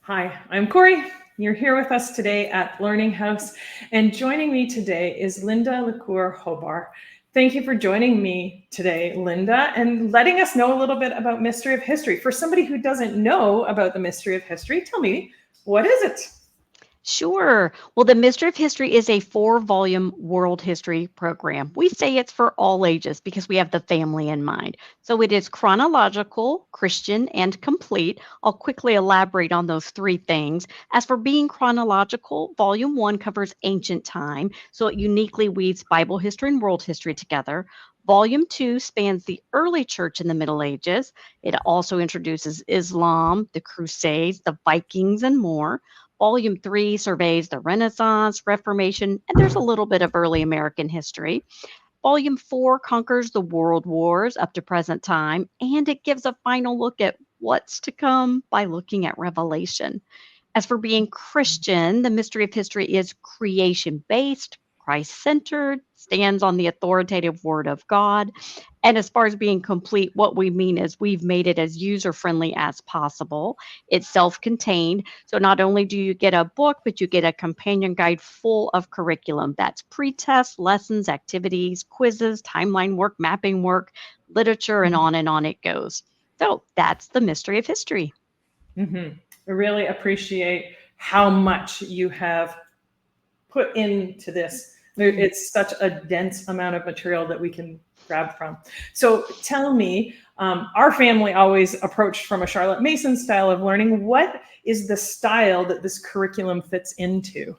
Hi, I'm Corey. You're here with us today at Learning House, and joining me today is Linda Lacour Hobar. Thank you for joining me today, Linda, and letting us know a little bit about Mystery of History. For somebody who doesn't know about the Mystery of History, tell me, what is it? Sure. Well, the Mystery of History is a 4-volume world history program. We say it's for all ages because we have the family in mind. So it is chronological, Christian, and complete. I'll quickly elaborate on those three things. As for being chronological, Volume 1 covers ancient time, so it uniquely weaves Bible history and world history together. Volume 2 spans the early church in the Middle Ages. It also introduces Islam, the Crusades, the Vikings, and more. Volume 3 surveys the Renaissance, Reformation, and there's a little bit of early American history. Volume 4 conquers the world wars up to present time, and it gives a final look at what's to come by looking at Revelation. As for being Christian, the Mystery of History is creation based, Christ centered, stands on the authoritative Word of God. And as far as being complete, what we mean is we've made it as user friendly as possible. It's self contained. So not only do you get a book, but you get a companion guide full of curriculum. That's pre test, lessons, activities, quizzes, timeline work, mapping work, literature, and on it goes. So that's the Mystery of History. Mm-hmm. I really appreciate how much you have put into this. It's such a dense amount of material that we can grab from. So tell me, our family always approached from a Charlotte Mason style of learning. What is the style that this curriculum fits into?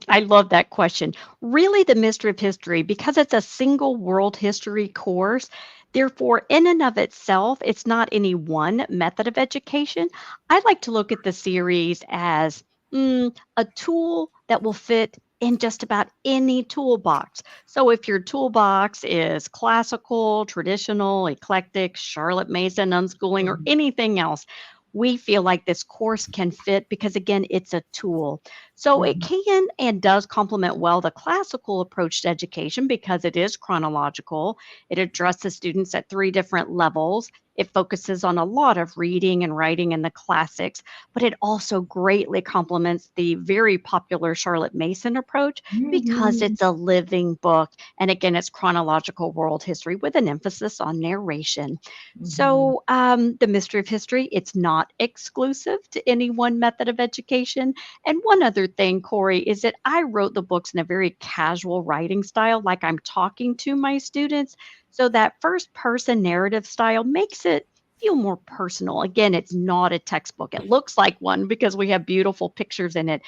I love that question. Really, the Mystery of History, because it's a single world history course, therefore, in and of itself, it's not any one method of education. I like to look at the series as a tool that will fit in just about any toolbox. So, if your toolbox is classical, traditional, eclectic, Charlotte Mason, unschooling, or anything else, we feel like this course can fit because, again, it's a tool. So it Mhm. can and does complement well the classical approach to education because it is chronological. It addresses students at 3 different levels. It focuses on a lot of reading and writing in the classics, but it also greatly complements the very popular Charlotte Mason approach because Mhm. it's a living book. And again, it's chronological world history with an emphasis on narration. Mhm. So, the Mystery of History, it's not exclusive to any one method of education. And one other thing, Corey, is that I wrote the books in a very casual writing style, like I'm talking to my students. So that first person narrative style makes it feel more personal. Again, it's not a textbook. It looks like one because we have beautiful pictures in it.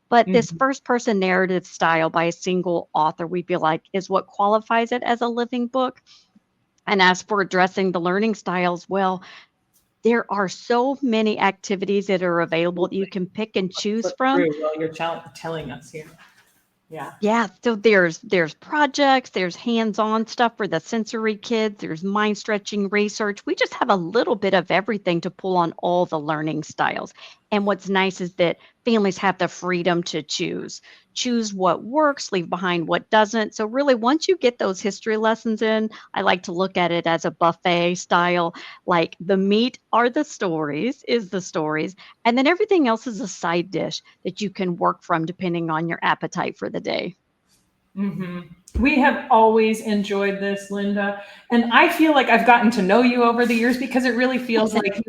But this Mhm. first person narrative style by a single author, we feel like, is what qualifies it as a living book. And as for addressing the learning styles, well, there are so many activities that are available that you can pick and choose Flip from. through while you're telling us here. Yeah. Yeah, so there's projects, there's hands-on stuff for the sensory kids, there's mind-stretching research. We just have a little bit of everything to pull on all the learning styles. And what's nice is that families have the freedom to choose. Choose what works, leave behind what doesn't. So really once you get those history lessons in, I like to look at it as a buffet style, like the meat are the stories, and then everything else is a side dish that you can work from depending on your appetite for the day. Hmm. We have always enjoyed this, Linda, and I feel like I've gotten to know you over the years because it really feels like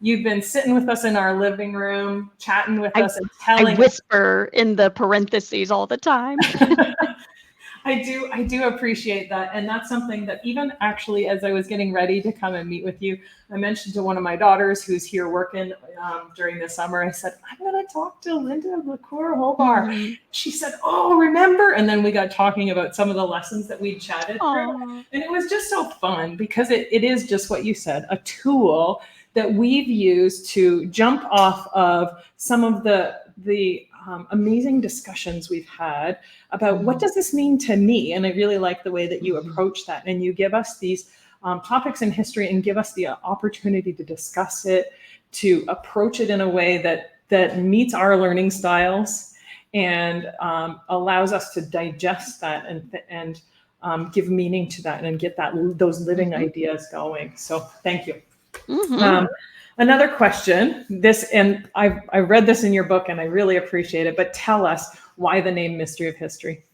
you've been sitting with us in our living room, chatting with I us, and I telling us. whisper in the parentheses all the time. I do appreciate that. And that's something that even actually, as I was getting ready to come and meet with you, I mentioned to one of my daughters who's here working during the summer, I said, I'm going to talk to Linda Lacour Hobar. Mhm. She said, oh, remember? And then we got talking about some of the lessons that we chatted through. Aw. And it was just so fun because it is just what you said, a tool that we've used to jump off of some of the amazing discussions we've had about what Mhm. does this mean to me. And I really like the way that you Mhm. approach that, and you give us these topics in history and give us the opportunity to discuss it, to approach it in a way that meets our learning styles and allows us to digest that and give meaning to that and get those living Mhm. ideas going. So thank you. Mhm. Um, another question, and I read this in your book and I really appreciate it, but tell us why the name Mystery of History.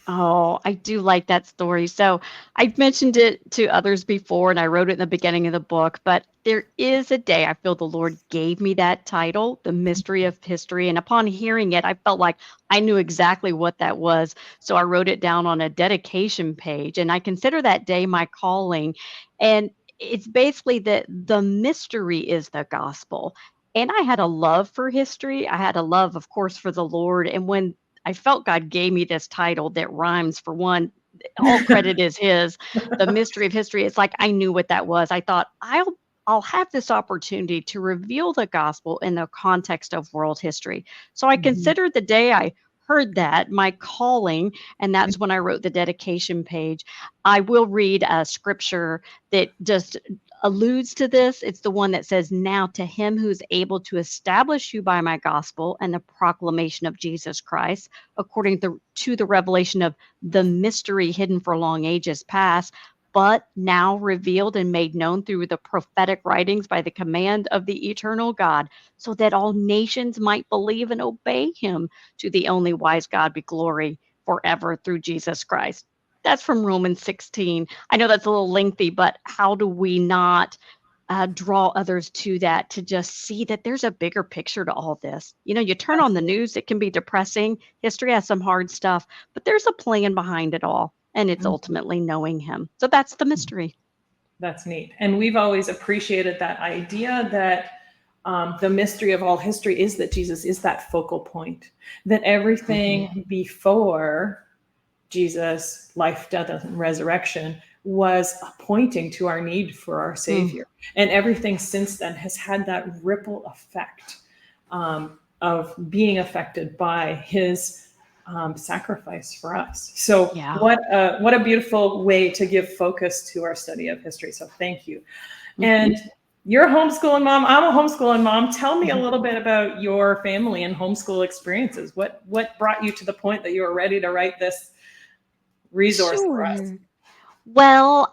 Oh, I do like that story. So I've mentioned it to others before, and I wrote it in the beginning of the book, but there is a day I feel the Lord gave me that title, The Mystery of History. And upon hearing it, I felt like I knew exactly what that was. So I wrote it down on a dedication page, and I consider that day my calling. And it's basically that the mystery is the gospel. And I had a love for history. I had a love, of course, for the Lord. And when I felt God gave me this title that rhymes, for one, all credit is his, The Mystery of History. It's like I knew what that was. I thought I'll have this opportunity to reveal the gospel in the context of world history. So I Mhm. considered the day I heard that my calling, and that's when I wrote the dedication page. I will read a scripture that just alludes to this. It's the one that says, "Now to him who is able to establish you by my gospel and the proclamation of Jesus Christ, according to the revelation of the mystery hidden for long ages past, but now revealed and made known through the prophetic writings by the command of the eternal God, so that all nations might believe and obey him. To the only wise God be glory forever through Jesus Christ." That's from Romans 16. I know that's a little lengthy, but how do we not draw others to that, to just see that there's a bigger picture to all this? You know, you turn on the Absolutely. news, it can be depressing. History has some hard stuff, but there's a plan behind it all, and it's Mhm. ultimately knowing him. So that's the mystery. That's neat. And we've always appreciated that idea that the mystery of all history is that Jesus is that focal point, that Mhm. everything before Jesus' life, death, and resurrection was pointing to our need for our Mm, Savior. And everything since then has had that ripple effect of being affected by his sacrifice for us. So, yeah. what a beautiful way to give focus to our study of history. So, thank you. Mhm. And you're a homeschooling mom. I'm a homeschooling mom. Tell me a Mhm. little bit about your family and homeschool experiences. What brought you to the point that you were ready to write this resource for us? Sure. Well,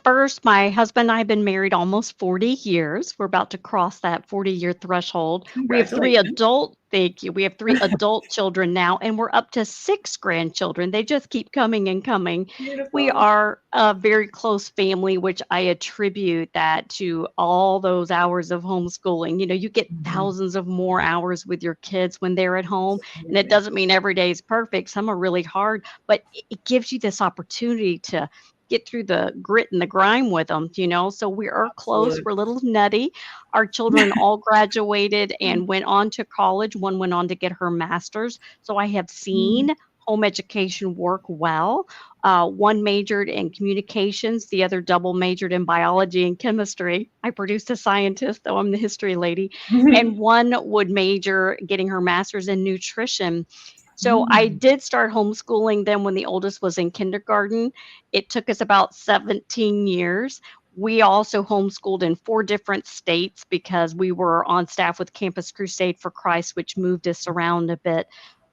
first, my husband and I have been married almost 40 years. We're about to cross that 40-year threshold. We have Congratulations. thank you. We have three adult children now, and we're up to six grandchildren. They just keep coming and coming. We Beautiful. are a very close family, which I attribute that to all those hours of homeschooling. You know, you get Mhm. thousands of more hours with your kids when they're at home, and it Absolutely. doesn't mean every day is perfect. Some are really hard, but it gives you this opportunity to get through the grit and the grime with them, you know? So we are close. Absolutely. We're a little nutty. Our children all graduated and went on to college. One went on to get her master's. So I have Mm. seen home education work well. One majored in communications, the other double majored in biology and chemistry. I produced a scientist, though I'm the history lady. And one would major getting her master's in nutrition. So I Mm. did start homeschooling then when the oldest was in kindergarten. It took us about 17 years. We also homeschooled in 4 different states because we were on staff with Campus Crusade for Christ, which moved us around a bit.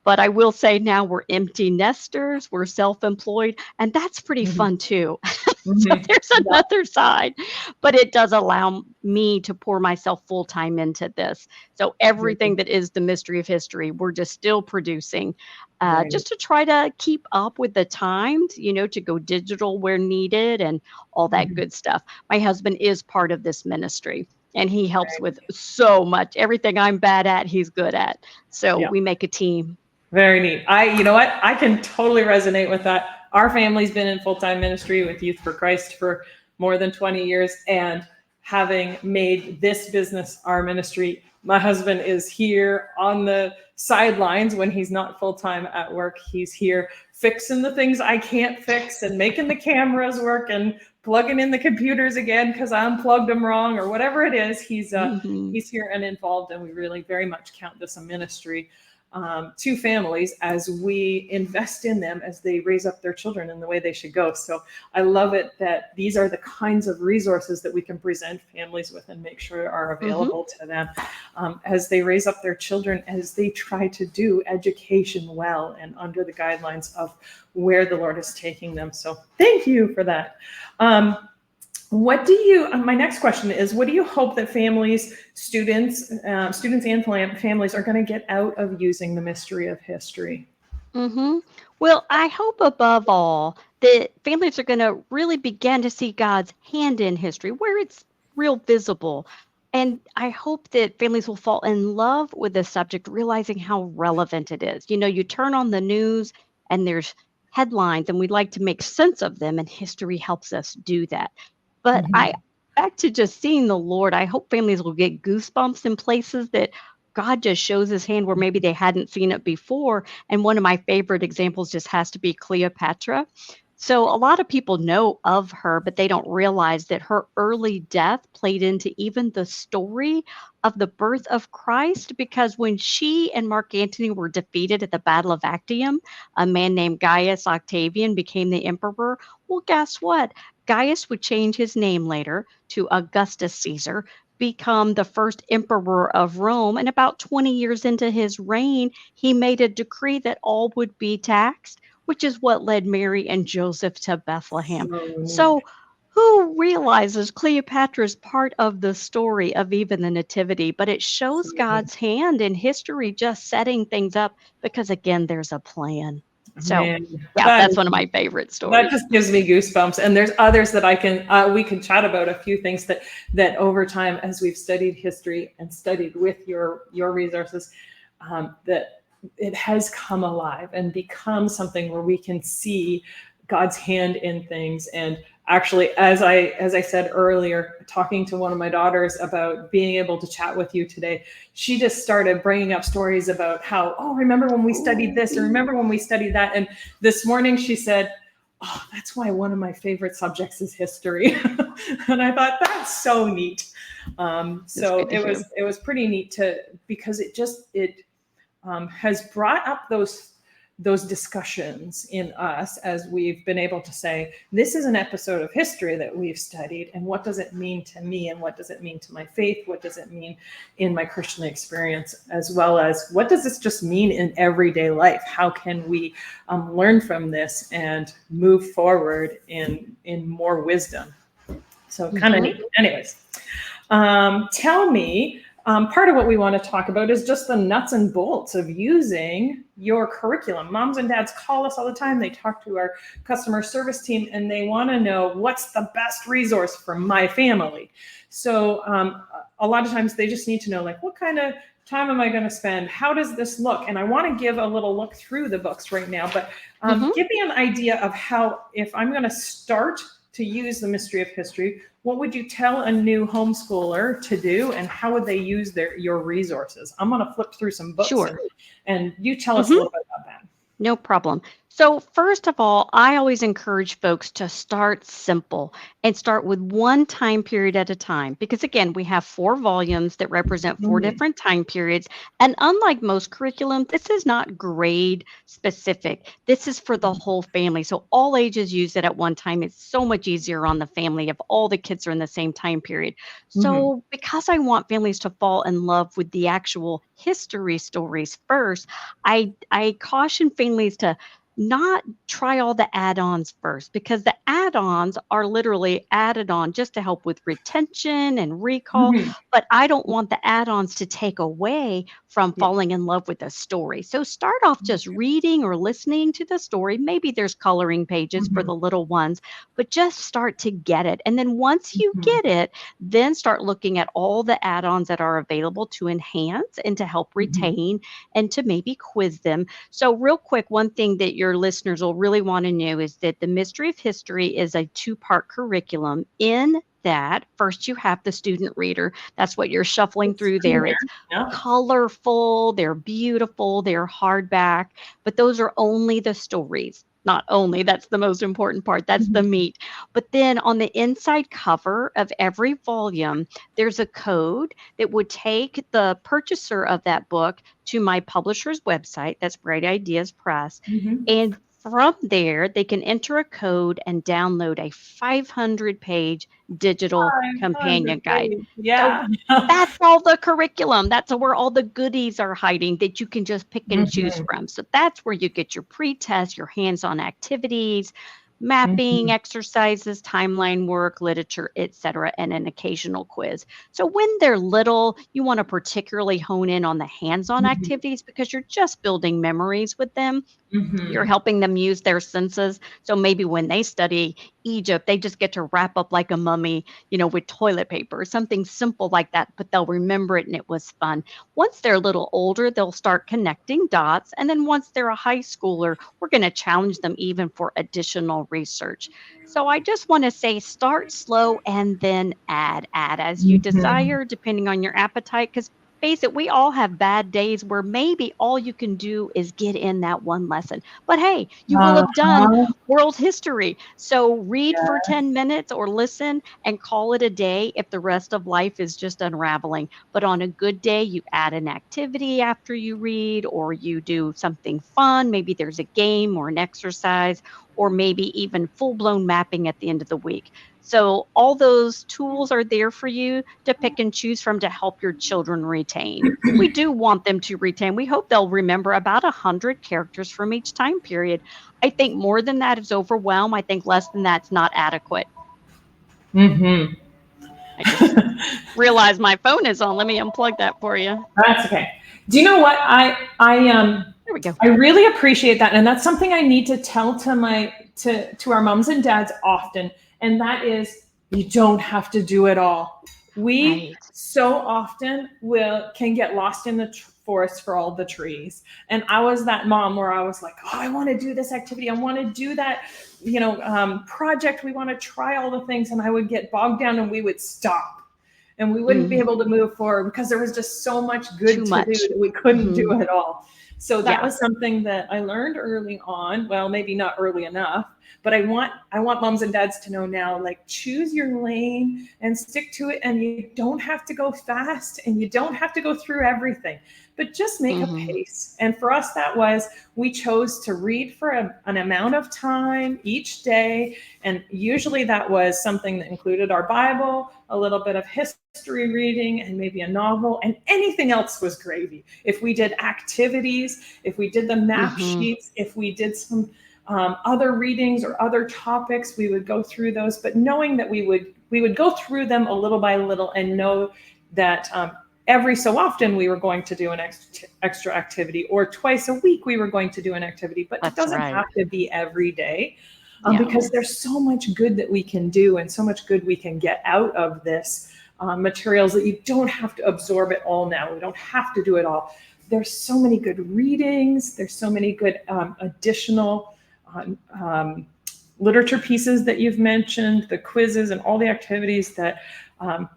But I will say now we're empty nesters, we're self-employed, and that's pretty Mhm. fun too. So Mhm. there's Yeah. another side, but it does allow me to pour myself full time into this. So everything Very, that is the mystery of history, we're just still producing, very neat. just to try to keep up with the times, you know, to go digital where needed and all that Mhm. good stuff. My husband is part of this ministry, and he helps Very with so much. Everything I'm bad at, he's good at. So Yeah. we make a team. Very neat. You know what? I can totally resonate with that. Our family's been in full time ministry with Youth for Christ for more than 20 years. And having made this business our ministry, my husband is here on the sidelines when he's not full time at work. He's here fixing the things I can't fix and making the cameras work and plugging in the computers again because I unplugged them wrong or whatever it is. Mhm. He's here and involved, and we really very much count this a ministry to families as we invest in them as they raise up their children in the way they should go. So I love it that these are the kinds of resources that we can present families with and make sure are Mhm. available to them as they raise up their children, as they try to do education well and under the guidelines of where the Lord is taking them. So thank you for that. Um, What do you, my next question is, what do you hope that families, students and families are going to get out of using the mystery of history? hmm Well, I hope above all that families are going to really begin to see God's hand in history where it's real visible. And I hope that families will fall in love with the subject, realizing how relevant it is. You turn on the news and there's headlines, and we like to make sense of them, and history helps us do that. But Mhm. back to just seeing the Lord, I hope families will get goosebumps in places that God just shows his hand where maybe they hadn't seen it before. And one of my favorite examples just has to be Cleopatra. So a lot of people know of her, but they don't realize that her early death played into even the story of the birth of Christ, because when she and Mark Antony were defeated at the Battle of Actium, a man named Gaius Octavian became the emperor. Well, guess what? Gaius would change his name later to Augustus Caesar, become the first emperor of Rome. And about 20 years into his reign, he made a decree that all would be taxed, which is what led Mary and Joseph to Bethlehem. So neat. So, who realizes Cleopatra is part of the story of even the Nativity? But it So shows neat. God's hand in history just setting things up because, again, there's a plan. So, Man, yeah, that that's is one of my favorite that stories. just gives me goosebumps. And there's others that I can we can chat about a few things that over time, as we've studied history and studied with your resources, that it has come alive and become something where we can see God's hand in things. And actually, as I said earlier, talking to one of my daughters about being able to chat with you today, she just started bringing up stories about how, oh, remember when we studied this, or remember when we studied that. And this morning she said, oh, that's why one of my favorite subjects is history. And I thought that's so neat. It's So good to hear. it was pretty neat to, because it has brought up those discussions in us, as we've been able to say, this is an episode of history that we've studied, and what does it mean to me, and what does it mean to my faith, what does it mean in my Christian experience, as well as what does this just mean in everyday life? How can we learn from this and move forward in more wisdom? So kind of hmm neat. Anyways, tell me, part of what we want to talk about is just the nuts and bolts of using your curriculum. Moms and dads call us all the time. They talk to our customer service team and they want to know what's the best resource for my family. So a lot of times they just need to know, like, what kind of time am I going to spend? How does this look? And I want to give a little look through the books right now, but hmm give me an idea of how, if I'm going to start to use the mystery of history, what would you tell a new homeschooler to do, and how would they use your resources? I'm going to flip through some books, Sure. and you tell us a hmm little bit about that. No problem. So, first of all, I always encourage folks to start simple and start with one time period at a time. Because again, we have 4 volumes that represent 4 different time periods. And unlike most curriculum, this is not grade specific. This is for the whole family. So, all ages use it at one time. It's so much easier on the family if all the kids are in the same time period. Mm-hmm. So, because I want families to fall in love with the actual history stories first, I caution families to not try all the add-ons first, because the add-ons are literally added on just to help with retention and recall, Mm-hmm. but I don't want the add-ons to take away from Yeah. falling in love with the story. So start off just reading or listening to the story. Maybe there's coloring pages for Mm-hmm. the little ones, but just start to get it. And then once you Mm-hmm. get it, then start looking at all the add-ons that are available to enhance and to help Mm-hmm. retain and to maybe quiz them. So, real quick, one thing that your listeners will really want to know is that the Mystery of History is a 2-part curriculum. In that, first you have the student reader. That's what you're shuffling It's through in there. It's there. Yeah. colorful, they're beautiful, they're hardback, but those are only the stories. Not only, that's the most important part, that's the Mm-hmm. meat. But then on the inside cover of every volume, there's a code that would take the purchaser of that book to my publisher's website. That's Bright Ideas Press. Mm-hmm. And from there, they can enter a code and download a 500-page digital 500 companion guide. pages. So Yeah. that's all the curriculum. That's where all the goodies are hiding that you can just pick and choose Mm-hmm. from. So that's where you get your pre-test, your hands-on activities, mapping, Mhm. exercises, timeline work, literature, etc., and an occasional quiz. So when they're little, you want to particularly hone in on the hands-on Mhm. activities because you're just building memories with them. You're Mhm. helping them use their senses. So maybe when they study Egypt, they just get to wrap up like a mummy, with toilet paper, something simple like that, but they'll remember it and it was fun. Once they're a little older, they'll start connecting dots. And then once they're a high schooler, we're going to challenge them even for additional research. So I just want to say start slow and then add as you Mhm. desire, depending on your appetite. Because face it, we all have bad days where maybe all you can do is get in that one lesson. But hey, you will have done Uh-huh. world history. So read for Yeah. 10 minutes or listen and call it a day if the rest of life is just unraveling. But on a good day, you add an activity after you read, or you do something fun. Maybe there's a game or an exercise, or maybe even full blown mapping at the end of the week. So, all those tools are there for you to pick and choose from to help your children retain. We do want them to retain. We hope they'll remember about 100 characters from each time period. I think more than that is overwhelm. I think less than that's not adequate. Mhm. I just realized my phone is on. Let me unplug that for you. That's okay. Do you know what There we go. I really appreciate that, and that's something I need to tell to to our moms and dads often, and that is you don't have to do it all. We Right. so often will can get lost in the forest for all the trees, and I was that mom where I was like, oh, I want to do this activity, I want to do that, project. We want to try all the things, and I would get bogged down, and we would stop and we wouldn't be Mm, able to move forward because there was just so much good too to do much. that we couldn't do Hmm. it all. So that Yeah. was something that I learned early on. Well, maybe not early enough, but I want moms and dads to know now, like, choose your lane and stick to it, and you don't have to go fast and you don't have to go through everything, but just make a Hmm. pace. And for us that was, we chose to read for an amount of time each day, and usually that was something that included our Bible, a little bit of history reading, and maybe a novel, and anything else was gravy. If we did activities, if we did the map Hmm. sheets, if we did some other readings or other topics, we would go through those, but knowing that we would go through them a little by little and know that every so often we were going to do an extra activity, or twice a week we were going to do an activity, but it That's doesn't right. have to be every day, Yeah. because there's so much good that we can do and so much good we can get out of this materials, that you don't have to absorb it all now. We don't have to do it all. There's so many good readings. There's so many good additional um, literature pieces that you've mentioned, the quizzes and all the activities that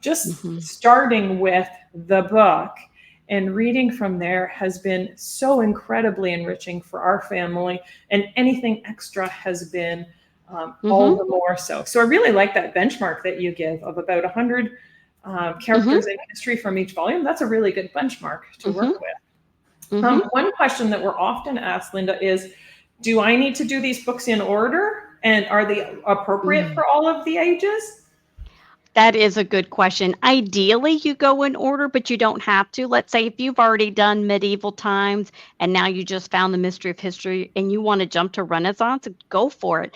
just Hmm. starting with the book and reading from there has been so incredibly enriching for our family, and anything extra has been all Hmm. the more so. So I really like that benchmark that you give of about 100 Hmm. characters in history from each volume. That's a really good benchmark to Hmm. work with. Hmm. One question that we're often asked, Linda, is do I need to do these books in order? And are they appropriate Mm. for all of the ages? That is a good question. Ideally, you go in order, but you don't have to. Let's say if you've already done medieval times and now you just found the mystery of history and you want to jump to Renaissance, go for it.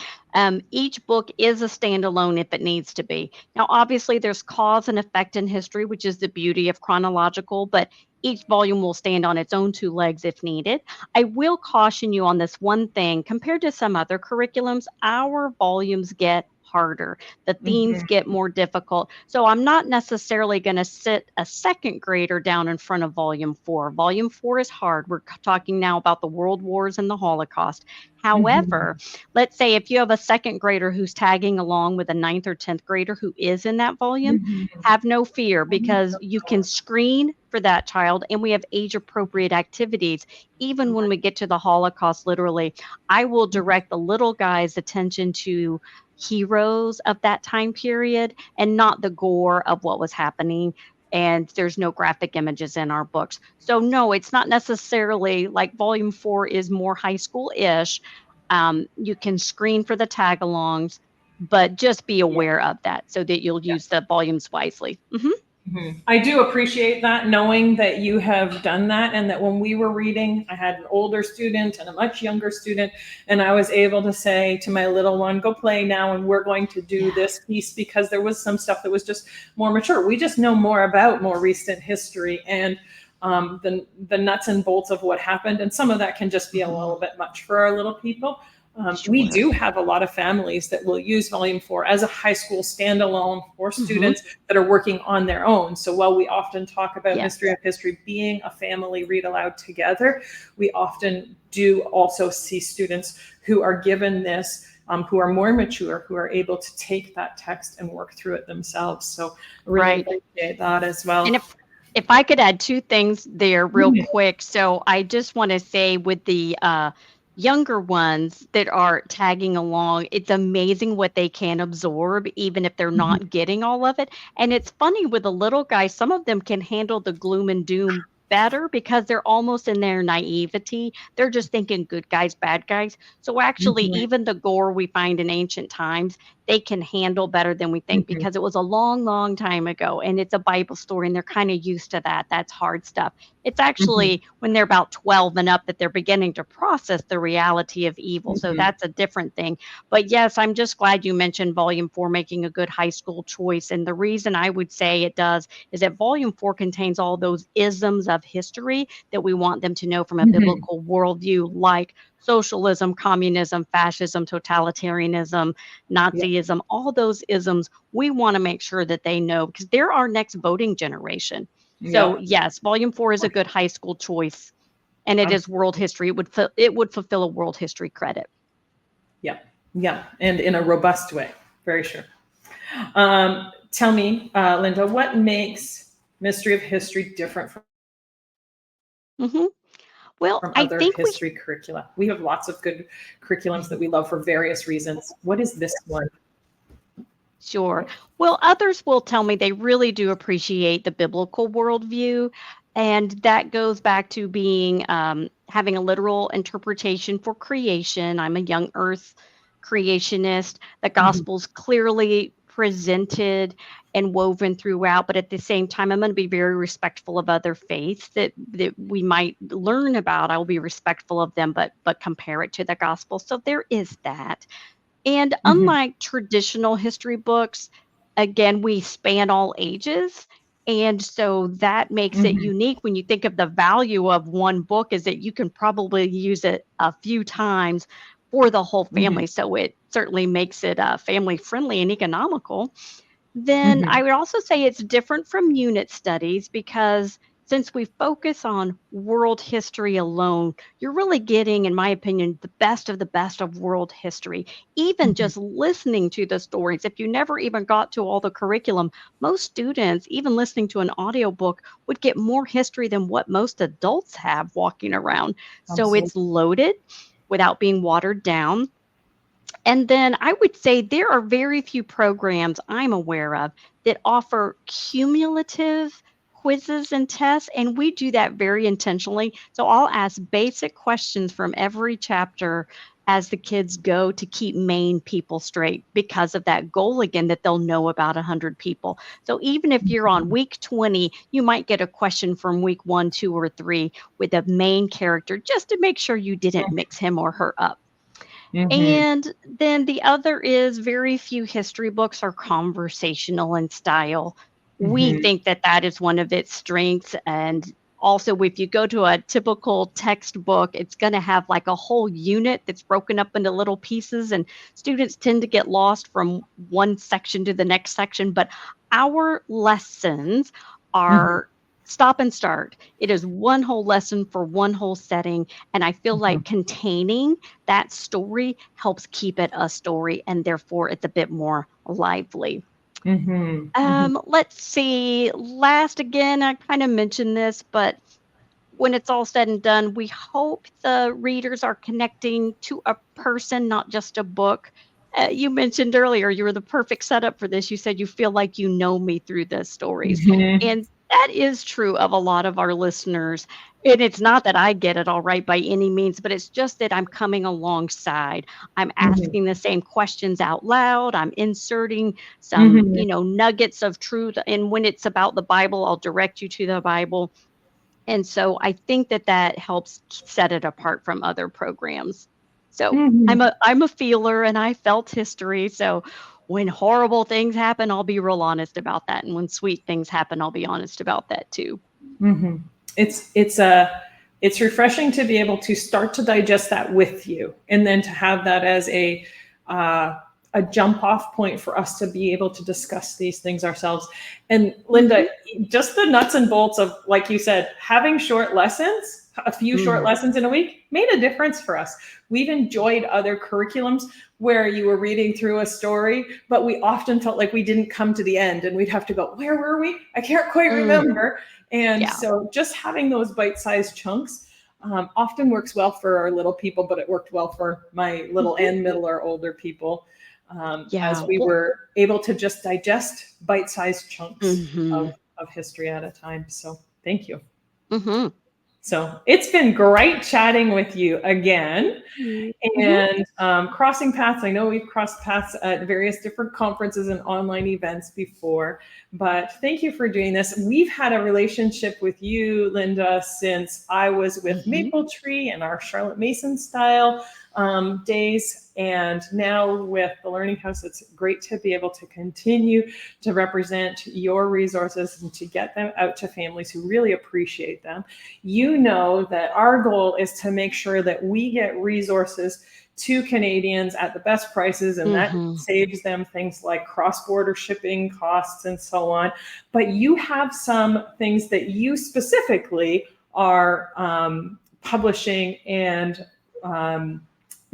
Each book is a standalone if it needs to be. Now, obviously, there's cause and effect in history, which is the beauty of chronological, but each volume will stand on its own two legs if needed. I will caution you on this one thing compared to some other curriculums, our volumes get harder, the themes Mhm. get more difficult. So I'm not necessarily going to sit a second grader down in front of volume 4. Volume 4 is hard. We're talking now about the world wars and the Holocaust. However, Mhm. let's say if you have a second grader who's tagging along with a ninth or 10th grader who is in that volume, Mhm. have no fear because you can screen for that child and we have age appropriate activities. Even when we get to the Holocaust, literally, I will direct the little guy's attention to heroes of that time period and not the gore of what was happening. And there's no graphic images in our books. So, no, it's not necessarily like volume 4 is more high school ish. You can screen for the tag alongs, but just be Yeah. aware of that so that you'll Yeah. use the volumes wisely. Hmm. I do appreciate that, knowing that you have done that, and that when we were reading, I had an older student and a much younger student, and I was able to say to my little one, go play now, and we're going to do this piece, because there was some stuff that was just more mature. We just know more about more recent history, and the nuts and bolts of what happened, and some of that can just be a little bit much for our little people. We do have a lot of families that will use Volume 4 as a high school standalone for students that are working on their own. So while we often talk about Mystery of History being a family read aloud together, we often do also see students who are given this, who are more mature, who are able to take that text and work through it themselves. So I really appreciate that as well. And if I could add two things there real quick. So I just want to say, with the younger ones that are tagging along, it's amazing what they can absorb, even if they're not getting all of it. And it's funny with the little guys, some of them can handle the gloom and doom better because they're almost in their naivety. They're just thinking good guys, bad guys. So actually, even the gore we find in ancient times, they can handle better than we think, because it was a long, long time ago, and it's a Bible story, and they're kind of used to that. That's hard stuff. It's actually when they're about 12 and up that they're beginning to process the reality of evil. So that's a different thing. But yes, I'm just glad you mentioned Volume 4 making a good high school choice. And the reason I would say it does is that Volume 4 contains all those isms of history that we want them to know from a biblical worldview, like socialism, communism, fascism, totalitarianism, Nazism, all those isms. We want to make sure that they know, because they're our next voting generation. So yes, Volume 4 is a good high school choice, and it is world history. It would fulfill a world history credit. Yeah, and in a robust way, very sure. Tell me, Linda, what makes Mystery of History different from Well, I other think history curricula? We have lots of good curriculums that we love for various reasons. What is this one? Sure. Well, others will tell me they really do appreciate the biblical worldview. And that goes back to being having a literal interpretation for creation. I'm a young earth creationist. The gospel's clearly presented and woven throughout, but at the same time, I'm going to be very respectful of other faiths that we might learn about. I will be respectful of them, but compare it to the gospel. So there is that. And unlike traditional history books, again, we span all ages. And so that makes it unique. When you think of the value of one book, is that you can probably use it a few times for the whole family. So it certainly makes it family friendly and economical. Then I would also say it's different from unit studies, because since we focus on world history alone, you're really getting, in my opinion, the best of world history. Even just listening to the stories, if you never even got to all the curriculum, most students, even listening to an audiobook, would get more history than what most adults have walking around. So it's loaded without being watered down. And then I would say there are very few programs I'm aware of that offer cumulative quizzes and tests, and we do that very intentionally. So I'll ask basic questions from every chapter as the kids go, to keep main people straight, because of that goal again, that they'll know about 100 people. So even if you're on week 20, you might get a question from week 1, 2, or 3 with a main character, just to make sure you didn't mix him or her up. And then the other is, very few history books are conversational in style. We think that that is one of its strengths. And also, if you go to a typical textbook, it's going to have like a whole unit that's broken up into little pieces, and students tend to get lost from one section to the next section. But our lessons are stop and start. It is one whole lesson for one whole setting. And I feel like containing that story helps keep it a story, and therefore it's a bit more lively. Let's see. Last, again, I kind of mentioned this, but when it's all said and done, we hope the readers are connecting to a person, not just a book. You mentioned earlier, you were the perfect setup for this. You said you feel like you know me through the stories. And that is true of a lot of our listeners. And it's not that I get it all right by any means, but it's just that I'm coming alongside. I'm Mhm. asking the same questions out loud. I'm inserting some, Mhm. nuggets of truth. And when it's about the Bible, I'll direct you to the Bible. And so I think that that helps set it apart from other programs. So I'm Mhm. a feeler and I felt history. So when horrible things happen, I'll be real honest about that. And when sweet things happen, I'll be honest about that too. Hmm. It's refreshing to be able to start to digest that with you, and then to have that as uh, a jump off point for us to be able to discuss these things ourselves. And Linda, Hmm. just the nuts and bolts of, like you said, having short lessons, a few short Mm. lessons in a week, made a difference for us. We've enjoyed other curriculums where you were reading through a story, but we often felt like we didn't come to the end, and we'd have to go, where were we? I can't quite Mm. remember. And Yeah. so just having those bite-sized chunks often works well for our little people, but it worked well for my little Hmm. and middle or older people, as Yeah. we Well, were able to just digest bite-sized chunks hmm. of history at a time. So thank you. Hmm. So it's been great chatting with you again. Hmm. And crossing paths, I know we've crossed paths at various different conferences and online events before, but thank you for doing this. We've had a relationship with you, Linda, since I was with Hmm. Maple Tree and our Charlotte Mason style days. And now with the Learning House, it's great to be able to continue to represent your resources and to get them out to families who really appreciate them. You know that our goal is to make sure that we get resources to Canadians at the best prices, and that Hmm. saves them things like cross-border shipping costs and so on. But you have some things that you specifically are publishing and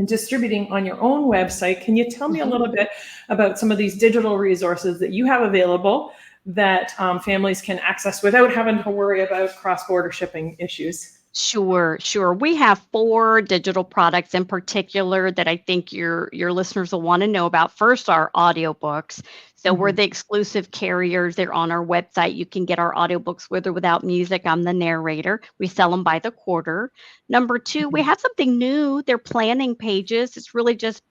distributing on your own website. Can you tell me a Hmm. little bit about some of these digital resources that you have available that families can access without having to worry about cross-border shipping issues? Sure, sure. We have 4 digital products in particular that I think your listeners will want to know about. First, our audiobooks. So we're Mhm. the exclusive carriers. They're on our website. You can get our audiobooks with or without music. I'm the narrator. We sell them by the quarter. Number 2, we Mhm. have something new. They're planning pages. It's really just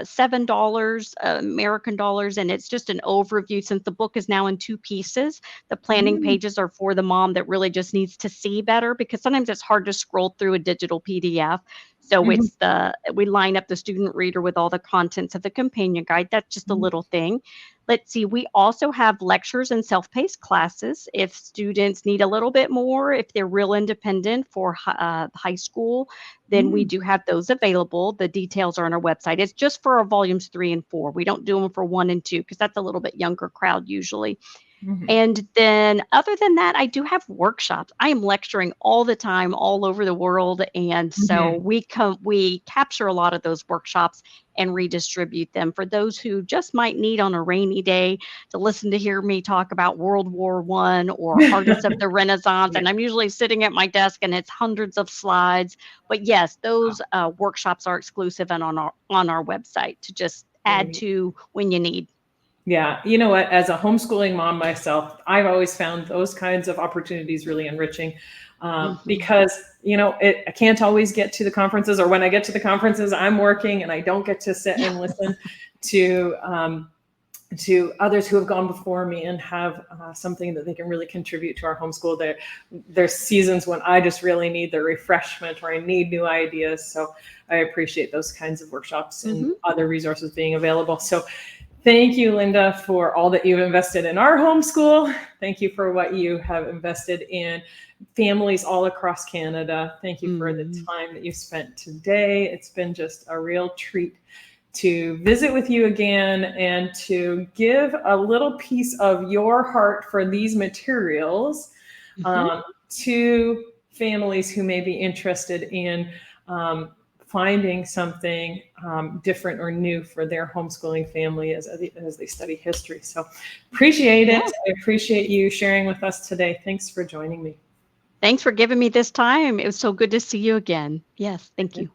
$7 American dollars, and it's just an overview since the book is now in 2 pieces. The planning Mm. pages are for the mom that really just needs to see better because sometimes it's hard to scroll through a digital PDF. So Mhm. we line up the student reader with all the contents of the companion guide. That's just a Mhm. little thing. Let's see, we also have lectures and self-paced classes if students need a little bit more, if they're real independent for high school, then we Mm. do have those available. The details are on our website. It's just for our volumes 3 and 4. We don't do them for 1 and 2 because that's a little bit younger crowd usually. Mhm. And then other than that, I do have workshops. I am lecturing all the time, all over the world. And so Mhm. we capture a lot of those workshops and redistribute them for those who just might need on a rainy day to listen to hear me talk about World War I or artists of the Renaissance. Yeah. And I'm usually sitting at my desk and it's hundreds of slides. But yes, those workshops are exclusive and on our website to just add Great. to when you need. Yeah, you know what? As a homeschooling mom myself, I've always found those kinds of opportunities really enriching, Mhm. because I can't always get to the conferences, or when I get to the conferences, I'm working and I don't get to sit Yeah. and listen to others who have gone before me and have something that they can really contribute to our homeschool. There's seasons when I just really need the refreshment or I need new ideas. So I appreciate those kinds of workshops and Hmm. other resources being available. So thank you, Linda, for all that you've invested in our homeschool. Thank you for what you have invested in families all across Canada. Thank you for the Mm. time that you spent today. It's been just a real treat to visit with you again and to give a little piece of your heart for these materials Mhm. um, to families who may be interested in um, finding something different or new for their homeschooling family as they study history. So appreciate it. Yeah. I appreciate you sharing with us today. Thanks for joining me. Thanks for giving me this time. It was so good to see you again. Yes, thank you.